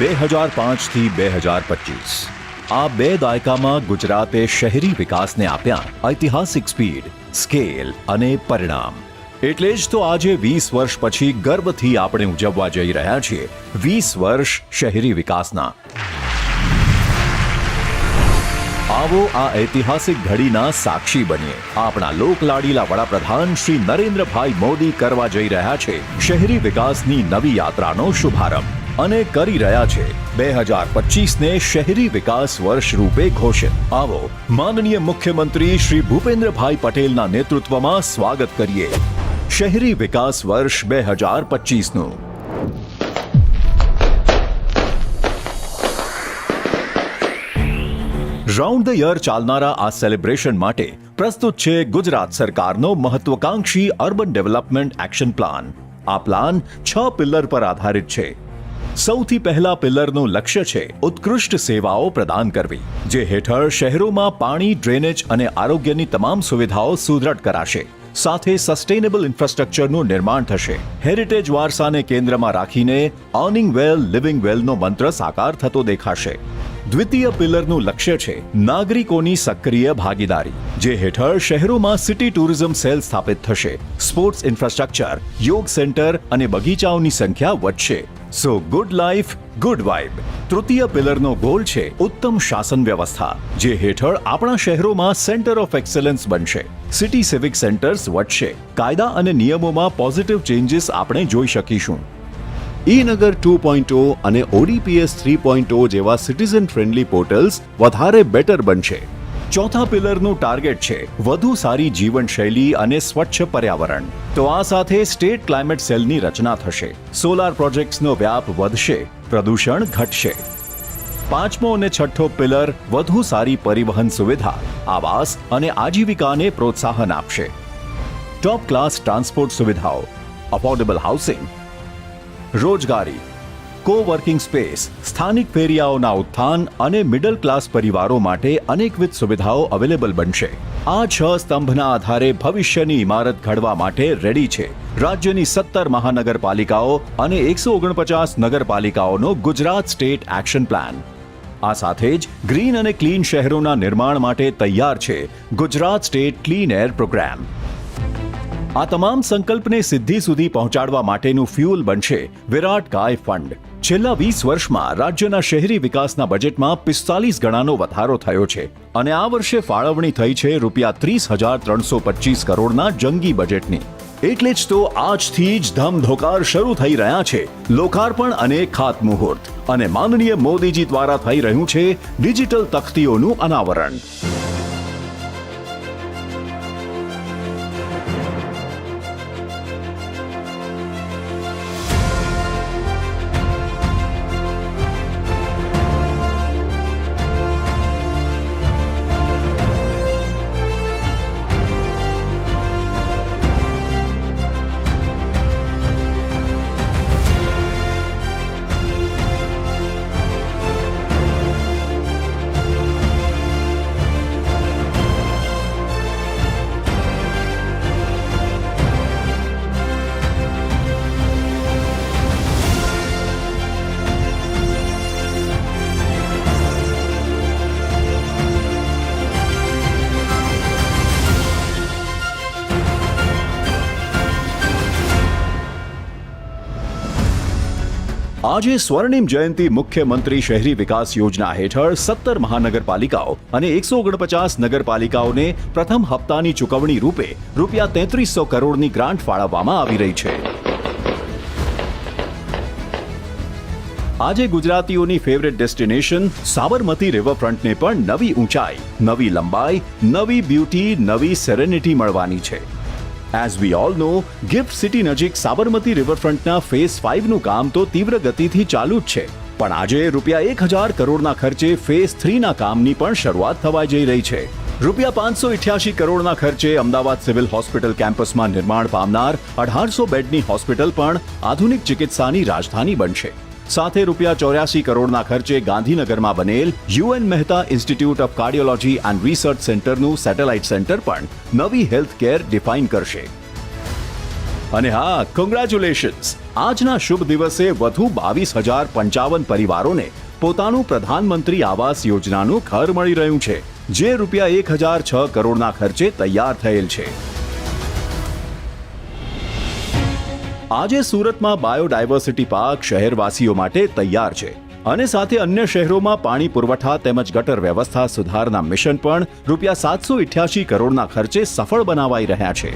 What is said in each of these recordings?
2005 થી 2025 આ બે દાયકામાં ગુજરાતે શહેરી વિકાસને આપ્યા ઐતિહાસિક સ્પીડ, સ્કેલ અને પરિણામ. એટલે જ તો આજે 20 વર્ષ પછી ગર્વથી આપણે ઉજવવા જઈ રહ્યા છીએ 20 વર્ષ શહેરી વિકાસના. આવો આ ઐતિહાસિક ઘડીના સાક્ષી બનીએ. આપણા લોકલાડીલા વડાપ્રધાન શ્રી નરેન્દ્રભાઈ મોદી કરવા જઈ રહ્યા છે શહેરી વિકાસની નવી યાત્રાનો શુભારંભ અને કરી રહ્યા છે 2025ને શહેરી વિકાસ વર્ષ રૂપે ઘોષિત. આવો માનનીય મુખ્યમંત્રી શ્રી ભૂપેન્દ્રભાઈ પટેલના નેતૃત્વમાં સ્વાગત કરીએ શહેરી વિકાસ વર્ષ 2025નું. રાઉન્ડ ધ યર ચાલનારા આ સેલિબ્રેશન માટે પ્રસ્તુત છે ગુજરાત સરકારનો મહત્વકાંક્ષી અર્બન ડેવલપમેન્ટ એક્શન પ્લાન. આ પ્લાન 6 પિલ્લર પર આધારિત છે. સૌથી પહેલા પિલ્લરનું લક્ષ્ય છે ઉત્કૃષ્ટ સેવાઓ પ્રદાન કરવી, જે હેઠળ શહેરોમાં પાણી, ડ્રેનેજ અને આરોગ્યની તમામ સુવિધાઓ સુદૃઢ કરાશે. સાથે સસ્ટેનેબલ ઇન્ફ્રાસ્ટ્રક્ચરનું નિર્માણ થશે. હેરિટેજ વારસાને કેન્દ્રમાં રાખીને અર્નિંગ વેલ, લિવિંગ વેલનો મંત્ર સાકાર થતો દેખાશે. દ્વિતીય પિલ્લરનું લક્ષ્ય છે નાગરિકોની સક્રિય ભાગીદારી, જે હેઠળ શહેરોમાં સિટી ટુરિઝમ સેલ સ્થાપિત થશે. સ્પોર્ટ્સ ઇન્ફ્રાસ્ટ્રક્ચર, યોગ સેન્ટર અને બગીચાઓની સંખ્યા વધશે. સો ગુડ લાઈફ, ગુડ વાઇબ. તૃતીય પિલરનો ગોલ છે ઉત્તમ શાસન વ્યવસ્થા, જે હેઠળ આપણા શહેરોમાં સેન્ટર ઓફ એક્સેલન્સ બનશે. સિટી સિવિક સેન્ટર્સ વધશે. કાયદા અને નિયમોમાં પોઝિટિવ ચેન્જીસ આપણે જોઈ શકીશું. ઈ-નગર 2.0 અને ODPS 3.0 જેવા સિટીઝન ફ્રેન્ડલી પોર્ટલ્સ વધારે બેટર બનશે. ચોથા પિલરનું ટાર્ગેટ છે વધુ સારી જીવનશૈલી અને સ્વચ્છ પર્યાવરણ. તો આ સાથે સ્ટેટ ક્લાઇમેટ સેલની રચના થશે. સોલાર પ્રોજેક્ટ્સનો વ્યાપ વધશે, પ્રદૂષણ ઘટશે. પાંચમો અને છઠ્ઠો પિલર વધુ સારી પરિવહન સુવિધા, આવાસ અને આજીવિકાને પ્રોત્સાહન આપશે. ટોપ ક્લાસ ટ્રાન્સપોર્ટ સુવિધાઓ, અફોર્ડેબલ હાઉસિંગ, રોજગારી, કો-વર્કિંગ સ્પેસ, સ્થાનિક ફેરિયાઓના ઉત્થાન અને મિડલ ક્લાસ પરિવારો માટે અનેકવિધ સુવિધાઓ અવેલેબલ બનશે. આ 6 સ્તંભના આધારે ભવિષ્યની ઇમારત ઘડવા માટે રેડી છે રાજ્યની 17 મહાનગરપાલિકાઓ અને 149 નગરપાલિકાઓનો ગુજરાત સ્ટેટ એક્શન પ્લાન. આ સાથે જ ગ્રીન અને ક્લીન શહેરોના નિર્માણ માટે તૈયાર છે Gujarat state clean air program. આ તમામ સંકલ્પને સિદ્ધિ સુધી પહોંચાડવા માટેનું ફ્યુઅલ બનશે વિરાટ કાય ફંડ. છેલ્લા 20 વર્ષમાં રાજ્યના શહેરી વિકાસના બજેટમાં 45 ગણાનો વધારો થયો છે અને આ વર્ષે ફાળવણી થઈ છે ₹30,325 કરોડના જંગી બજેટની. એટલે જ તો આજથી જ ધમધોકાર શરૂ થઈ રહ્યા છે લોકાર્પણ અને ખાતમુહૂર્ત, અને માનનીય મોદીજી દ્વારા થઈ રહ્યું છે ડિજિટલ તખ્તીઓનું અનાવરણ. આજે સ્વર્ણિમ જયંતિ મુખ્યમંત્રી શહેરી વિકાસ યોજના હેઠળ 17 મહાનગરપાલિકાઓ અને 149 નગરપાલિકાઓને પ્રથમ હપ્તાની ચૂકવણી રૂપે ₹3300 કરોડની ગ્રાન્ટ ફાળવવામાં આવી રહી છે. આજે ગુજરાતીઓની ફેવરેટ ડેસ્ટિનેશન સાબરમતી રિવરફ્રન્ટને પણ નવી ઊંચાઈ, નવી લંબાઈ, નવી બ્યુટી, નવી સેરેનિટી મળવાની છે. As we all know, gift city નજીક સાબરમતી રિવરફ્રન્ટના ફેઝ 5નું કામ તો તીવ્ર ગતિથી ચાલુ જ છે, પણ આજે ₹1000 કરોડના ખર્ચે ફેઝ 3ના કામની પણ શરૂઆત થવા જઈ રહી છે. ₹588 કરોડના ખર્ચે અમદાવાદ સિવિલ હોસ્પિટલ કેમ્પસમાં નિર્માણ પામનાર 1800 બેડની હોસ્પિટલ પણ આધુનિક ચિકિત્સાની રાજધાની બનશે. સાથે ₹84 કરોડના ખર્ચે ગાંધીનગરમાં બનેલ UN Mehta institute of cardiology and research સેન્ટરનું સેટેલાઇટ સેન્ટર પણ નવી હેલ્થ કેર ડિફાઇન કરશે. અને હા, કોંગ્રેચ્યુલેશન્સ! આજના શુભ દિવસે વધુ 22,055 પરિવારોને પોતાનું પ્રધાનમંત્રી આવાસ યોજનાનું ઘર મળી રહ્યું છે, જે રૂપિયા 1,006 કરોડના ખર્ચે તૈયાર થયેલ છે. આજે સુરતમાં બાયોડાયવર્સિટી પાર્ક શહેરવાસીઓ માટે તૈયાર છે અને સાથે અન્ય શહેરોમાં પાણી પુરવઠા તેમજ ગટર વ્યવસ્થા સુધારના મિશન પણ રૂપિયા 788 કરોડના ખર્ચે સફળ બનાવાઈ રહ્યા છે.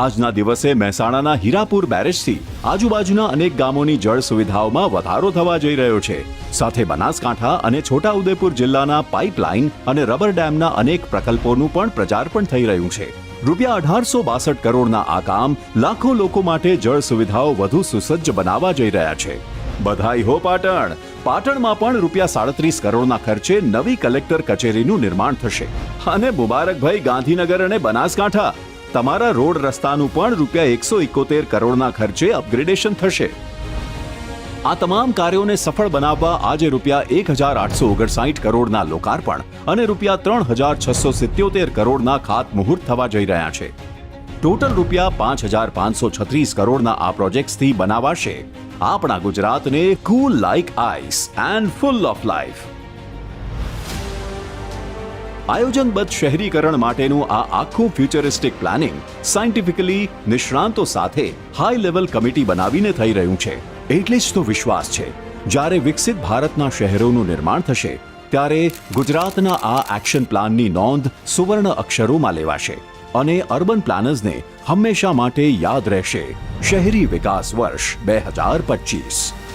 આજના દિવસે મહેસાણાના હીરાપુર બેરેજથી આજુબાજુના અનેક ગામોની જળ સુવિધાઓમાં વધારો થવા જઈ રહ્યો છે. સાથે બનાસકાંઠા અને છોટાઉદેપુર જિલ્લાના પાઇપલાઇન અને રબર ડેમના અનેક પ્રકલ્પોનું પણ પ્રચારપણ થઈ રહ્યું છે. રૂપિયા 1862 કરોડના આ કામ લાખો લોકો માટે જળ સુવિધાઓ વધુ સુસજ્જ બનાવવા જઈ રહ્યા છે. બધાઈ હો પાટણ! પાટણમાં પણ રૂપિયા 37 કરોડના ખર્ચે નવી કલેક્ટર કચેરીનું નિર્માણ થશે. અને મુબારકભાઈ, ગાંધીનગર અને બનાસકાંઠા, તમારા રોડ રસ્તાનું પણ રૂપિયા 171 કરોડના ખર્ચે અપગ્રેડેશન થશે. આ તમામ કાર્યોને સફળ બનાવવા આજે રૂપિયા 1,859 કરોડના લોકાર્પણ અને રૂપિયા 3,677 કરોડના ખાતમુહૂર્ત થવા જઈ રહ્યા છે. ટોટલ રૂપિયા 5,536 કરોડના આ પ્રોજેક્ટ્સથી બનાવાશે આપણા ગુજરાતને cool like ice and full of life. આયોજનબદ્ધ શહેરીકરણ માટેનું આ આખું ફ્યુચરિસ્ટિક પ્લાનિંગ સાયન્ટિફિકલી નિષ્ણાંતો સાથે હાઈ લેવલ કમિટી બનાવીને થઈ રહ્યું છે. એટલે જ તો વિશ્વાસ છે, જ્યારે વિકસિત ભારતના શહેરોનું નિર્માણ થશે ત્યારે ગુજરાતના આ એક્શન પ્લાનની નોંધ સુવર્ણ અક્ષરોમાં લેવાશે અને અર્બન પ્લાનર્સને હંમેશા માટે યાદ રહેશે. શહેરી વિકાસ વર્ષ 2025.